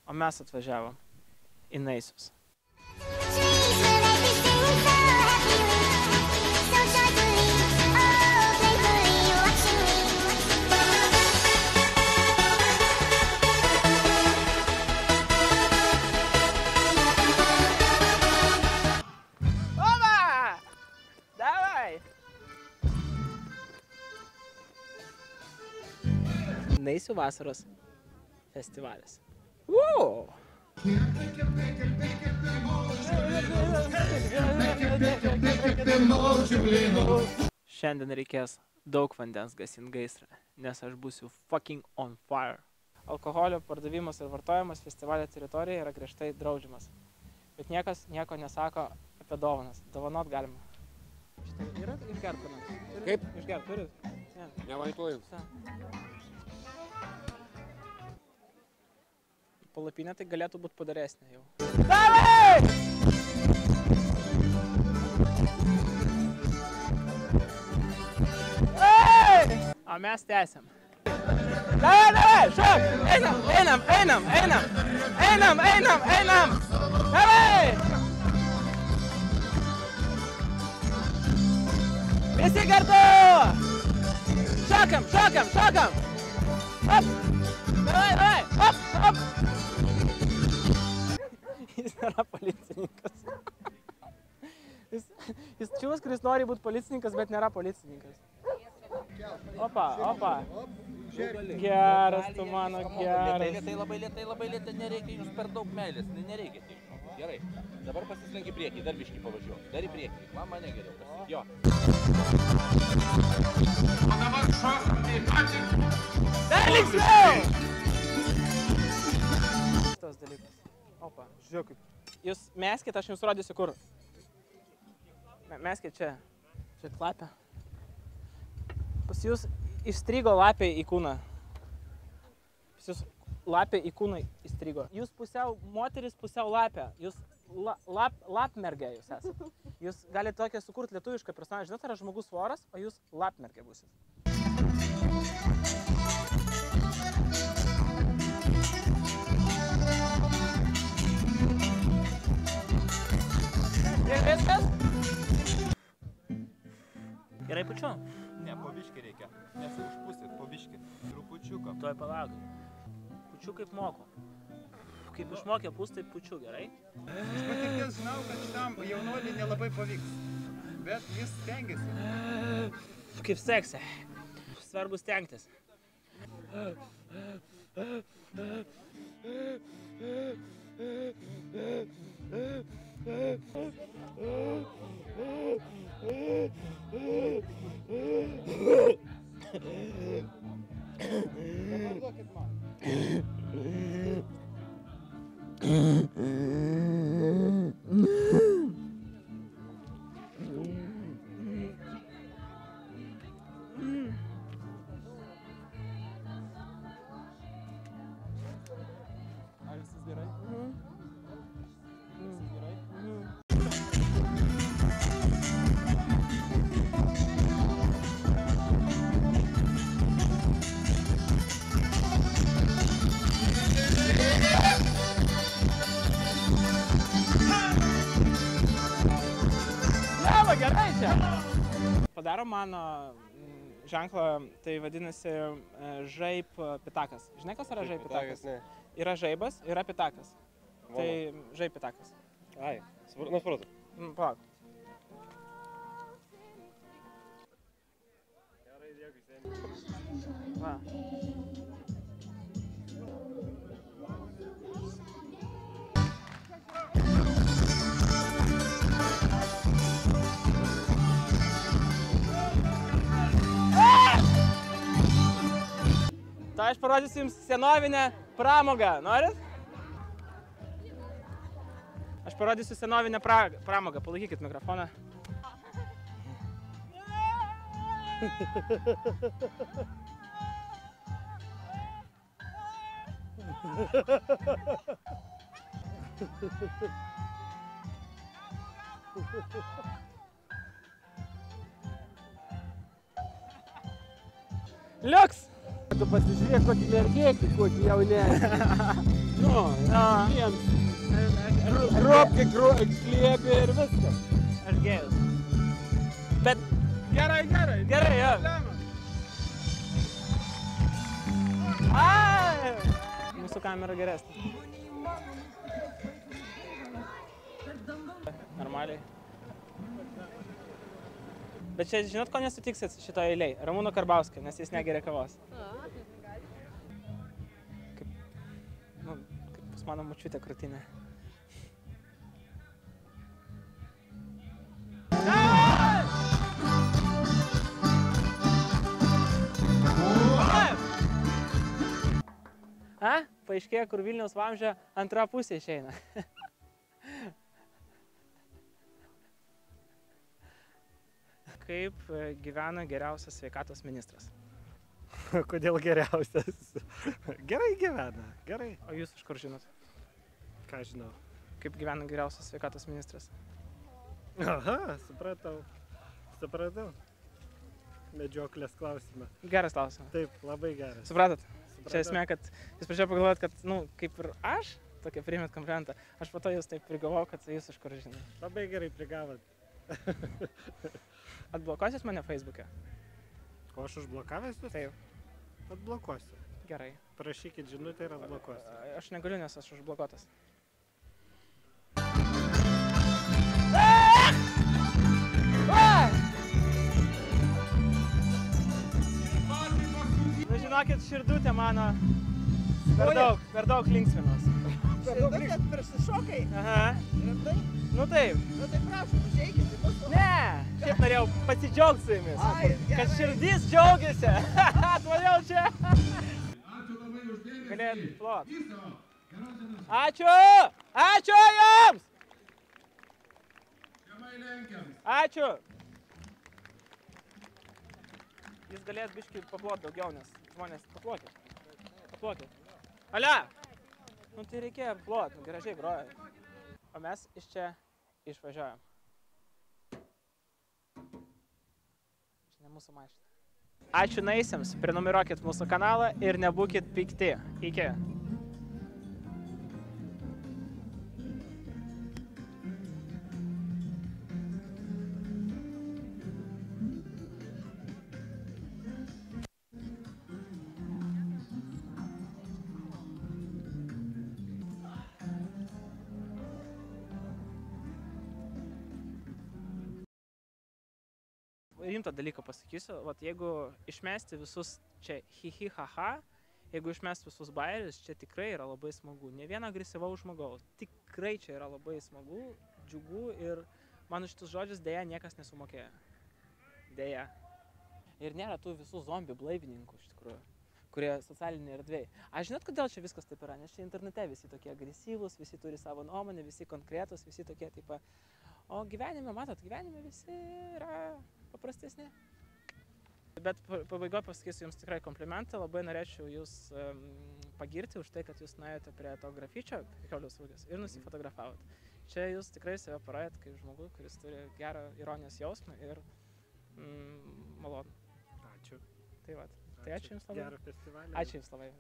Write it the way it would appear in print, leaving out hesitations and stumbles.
O mes atvažiavom į Naisius. Naisių vasaros festivalis. Wow! Šiandien reikės daug vandens gesint gaisrą, nes aš būsiu fucking on fire. Alkoholio pardavimas ir vartojimas festivalio teritorijoje yra griežtai draudžiamas. Bet niekas nieko nesako apie dovanas. Dovanot galima. Šitą yra išgert panas? Kaip? Išgert turit? Nevaituoju. Palapinė tai galėtų būti padaresnė jau. Davai! O mes tęsiam. Davai! Šok! Einam! Davai! Visi kartu! Šokam! Hop! Davai! Hop! Jis nėra policininkas. Jis čiūvas, kuris nori būti policininkas, bet nėra policininkas. Opa. Geras tu mano, geras. Labai lėtai, nereikia jums per daug meilės, nereikia tai. Gerai, dabar pasislenk į priekį, dar biškį pavažiuok. Dar į priekį, mane geriau pasik. Jo. O dabar šok į patį. Dar linksmiau! Šitas dalykas. Opa, žiūrėk. Jūs meskit, aš jums rodysiu kur. Meskit čia. Čia lapė. Pas jūs įstrigo lapė į kūną. Pas jūs lapė į kūną įstrigo. Jūs pusiau moteris, pusiau lapė. Jūs lapmergė jūs esate. Jūs galite tokią sukurti lietuvišką personažą. Žinot, yra žmogus voras, o jūs lapmergė būsit. Ir viskas? Gerai pučiu? Ne, po biškį reikia. Nesužpusit, po biškį. Trupučiuką. Tuoj palauk. Pučiu kaip moku. Kaip išmokė pūs, taip pučiu, gerai? Iš patirties žinau, kad šitam jaunuoliui nelabai pavyks. Bet jis stengiasi. Kaip sekse. Svarbu stengtis. Paduokit man. Ar viskas gerai? Viskas gerai? Gerai čia. Padaro mano ženklą, tai vadinasi žaib pitakas. Žinai, kas yra žaib pitakas? Ne. Yra žaibas, yra pitakas. Tai žaib pitakas. Ai, supratau. Palauk. Gerai, dėkui, seniai. Va. Tai aš parodysiu jums senovinę pramogą. Norit? Aš parodysiu senovinę pramogą. Palaikykit mikrofoną. Liuks! Tu pasižiūrėk, kokį mergėkį, kokį jaunelį. Nu, jiems ropkė, kliepė ir viskas. Aš gėjus. Bet Gerai, gerai. gerai, jo. Ai! Mūsų kamera geresnė. Normaliai. Bet čia, žinot, ko nesutiksit šito eiliai? Ramūno Karbauskio, nes jis negeria kavos. Kaip pas mano močiutė krūtinė. A? Paaiškėjo, kur Vilniaus Vamzdžio antra pusė išeina. Kaip gyvena geriausias sveikatos ministras? Kodėl geriausias? Gerai gyvena, gerai. O jūs iš kur žinot? Ką žinau? Kaip gyvena geriausias sveikatos ministras? Aha, supratau. Medžioklės klausimą. Geras klausimas. Taip, labai geras. Supratot? Čia esmė, kad jūs pradžioje pagalvojat, kad, kaip ir aš, tokia priimėt komplimentą, aš po to jūs taip prigalvojau, kad jūs iš kur žinot. Labai gerai prigavot. Atblokuosit mane Facebook'e? O aš užblokavęs jūs? Taip. Atblokuosiu. Gerai. Parašykit žinutę ir atblokuosiu. Aš negaliu, nes aš užblokuotas. Nu, žinokit, širdutė mano per daug linksminos. Širdutė prisišokai? Aha. Rimtai? Nu taip. Nu tai prašom, užeikit į mūsų. Ne, šiaip norėjau pasidžiaugti su jumis. Ai, gerai. Kad širdis džiaugiasi. Atvažiavau čia. Ačiū labai už dėmesį. Galėjot plot. Viso. Geros dienos. Ačiū! Ačiū jums! Žemai lenkiam. Ačiū! Jūs galėjot biškį paplot daugiau, nes žmonės paplokit. Paplokit. Alia! Nu tai reikėjo plot, gražiai groja. O mes iš čia išvažiuojam. Čia ne mūsų mašina. Ačiū naisiems, prenumeruokit mūsų kanalą ir nebūkit pikti. Iki. Rimtą dalyką pasakysiu, vat jeigu išmesti visus čia hi ha, jeigu išmesti visus bairius, čia tikrai yra labai smagu. Ne vieno agresyvaus žmogaus. Tikrai čia yra labai smagu, džiugu ir man šitus žodžius dėja niekas nesumokėjo. Dėja. Ir nėra tų visų zombių blaivininkų iš tikrųjų, kurie socialinėje erdvėje. Aš žinot, kodėl čia viskas taip yra, nes čia internete visi tokie agresyvūs, visi turi savo nuomonę, visi konkretus, visi tokie taip. O gyvenime, matot, gyvenime visi yra paprastesni. Bet pabaigoje pasakysiu jums tikrai komplimentą, labai norėčiau jūs pagirti už tai, kad jūs nuėjote prie to grafičio 15 rūdės ir nusifotografavot. Čia jūs tikrai save parodėt kaip žmogus, kuris turi gerą ironijos jausmą ir malonu. Ačiū. Tai vat. Tai ačiū jums labai. Gerą festivalį. Ačiū jums labai.